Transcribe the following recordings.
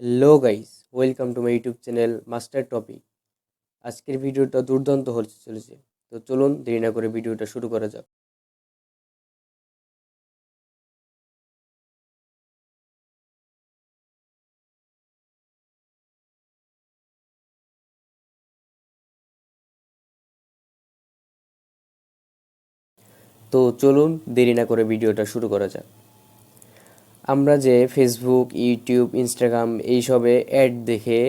Hello guys, welcome to my YouTube channel master topic. আজকের ভিডিওটা দুর্দান্ত হতে চলেছে। তো চলুন দেরি না করে ভিডিওটা শুরু করা যাক। তো চলুন দেরি না করে ভিডিওটা শুরু করা যাক। আমরা যে ফেসবুক, ইউটিউব, ইনস্টাগ্রাম এইসবে অ্যাড দেখে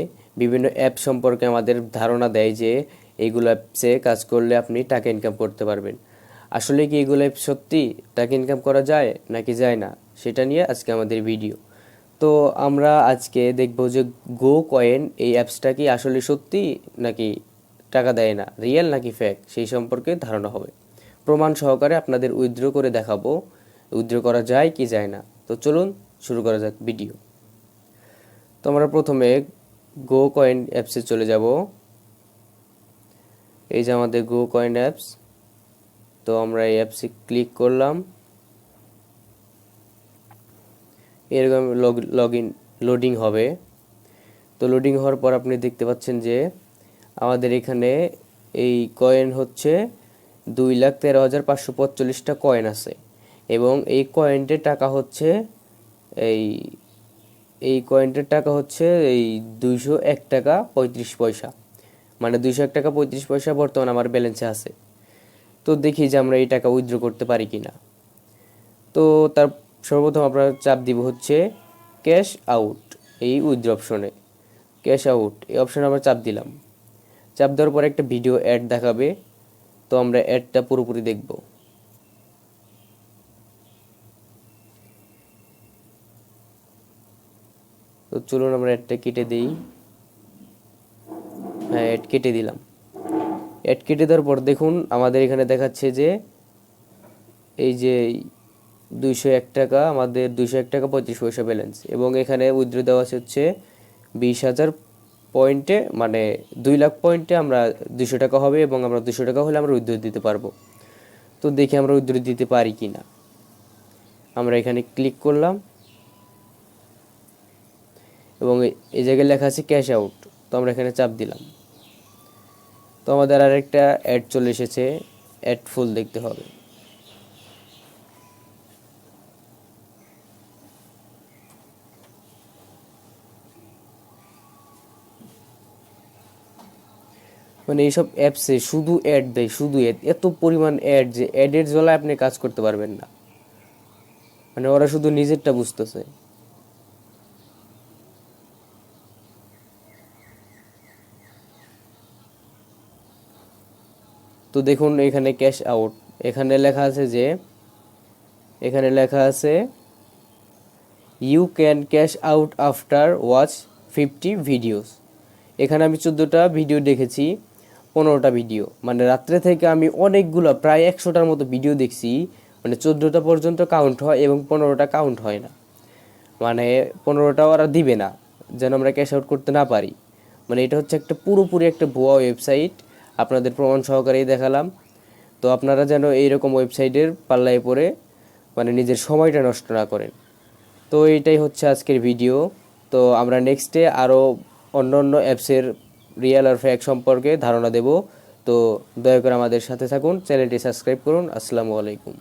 বিভিন্ন অ্যাপ সম্পর্কে আমাদের ধারণা দেয় যে এইগুলো অ্যাপসে কাজ করলে আপনি টাকা ইনকাম করতে পারবেন। আসলে কি এগুলো অ্যাপ সত্যি টাকা ইনকাম করা যায় নাকি যায় না, সেটা নিয়ে আজকে আমাদের ভিডিও। তো আমরা আজকে দেখব যে গো কয়েন এই অ্যাপসটা কি আসলে সত্যি নাকি টাকা দেয় না, রিয়েল নাকি ফেক, সেই সম্পর্কে ধারণা হবে। প্রমাণ সহকারে আপনাদের উইথড্র করে দেখাবো উইথড্র করা যায় কি যায় না। তো চলুন শুরু করা যাক ভিডিও। তো আমরা প্রথমে গো কয়েন অ্যাপসে চলে যাব। এই যে আমাদের গো কয়েন অ্যাপস। তো আমরা এই অ্যাপসে ক্লিক করলাম। এরকম লোডিং হবে। তো লোডিং হওয়ার পর আপনি দেখতে পাচ্ছেন যে আমাদের এখানে এই কয়েন হচ্ছে 2,13,545টা কয়েন আছে এবং এই কয়েনটির টাকা হচ্ছে এই এই কয়েনটির টাকা হচ্ছে এই 201 টাকা 35 পয়সা, মানে 201 টাকা 35 পয়সা বর্তমানে আমার ব্যালেন্সে আছে। তো দেখি যে আমরা এই টাকা উইথড্র করতে পারি কিনা। তো তার সর্বপ্রথম আমরা চাপ দিব হচ্ছে ক্যাশ আউট, এই উইথড্র অপশনে ক্যাশ আউট এই অপশনে আমরা চাপ দিলাম। চাপ দেওয়ার পর একটা ভিডিও অ্যাড দেখাবে। তো আমরা অ্যাডটা পুরোপুরি দেখব। তো চলুন আমরা অ্যাডটা কেটে দিই। হ্যাঁ, অ্যাড কেটে দিলাম। অ্যাড কেটে দেওয়ার পর দেখুন আমাদের এখানে দেখাচ্ছে যে এই যে 201 টাকা, আমাদের 201 টাকা 35 পয়সা ব্যালেন্স এবং এখানে উইথড্র দেওয়া হচ্ছে 20,000 পয়েন্টে, মানে 2 লাখ পয়েন্টে আমরা 200 টাকা হবে এবং আমরা 200 টাকা হলে আমরা উইথড্র দিতে পারবো। তো দেখি আমরা উইথড্র দিতে পারি কি না। আমরা এখানে ক্লিক করলাম এবং এই জায়গায় লেখা আছে ক্যাশ আউট। তো আমরা এখানে চাপ দিলাম। তো আমাদের আরেকটা অ্যাড চলে এসেছে, অ্যাড ফুল দেখতে হবে। মানে এইসব অ্যাপসে শুধু অ্যাড দেয়, শুধু এত পরিমাণ অ্যাড যে অ্যাডের জ্বালায় আপনি কাজ করতে পারবেন না। মানে ওরা শুধু নিজেরটা বুঝতেছে। তো দেখুন এখানে ক্যাশ আউট, এখানে লেখা আছে যে এখানে লেখা আছে you can cash out after watch 50 videos. এখানে আমি 14টা ভিডিও দেখেছি, 15টা ভিডিও, মানে রাত্রে থেকে আমি অনেকগুলো প্রায় 100টার মতো ভিডিও দেখছি। মানে 14টা পর্যন্ত কাউন্ট হয় এবং 15টা কাউন্ট হয় না। মানে 15টা ওরা দিবে না যেন আমরা ক্যাশ আউট করতে না পারি। মানে এটা হচ্ছে একটা পুরোপুরি একটা ভুয়া ওয়েবসাইট, আপনাদের প্রমাণ সহকারেই দেখালাম। তো আপনারা যেন এইরকম ওয়েবসাইটের পাল্লায় পড়ে মানে নিজের সময়টা নষ্ট না করেন। তো এইটাই হচ্ছে আজকের ভিডিও। তো আমরা নেক্সটে আরও অন্য অন্য অ্যাপসের রিয়েল আর ফেক সম্পর্কে ধারণা দেব। তো দয়া করে আমাদের সাথে থাকুন, চ্যানেলটি সাবস্ক্রাইব করুন। আসসালামু আলাইকুম।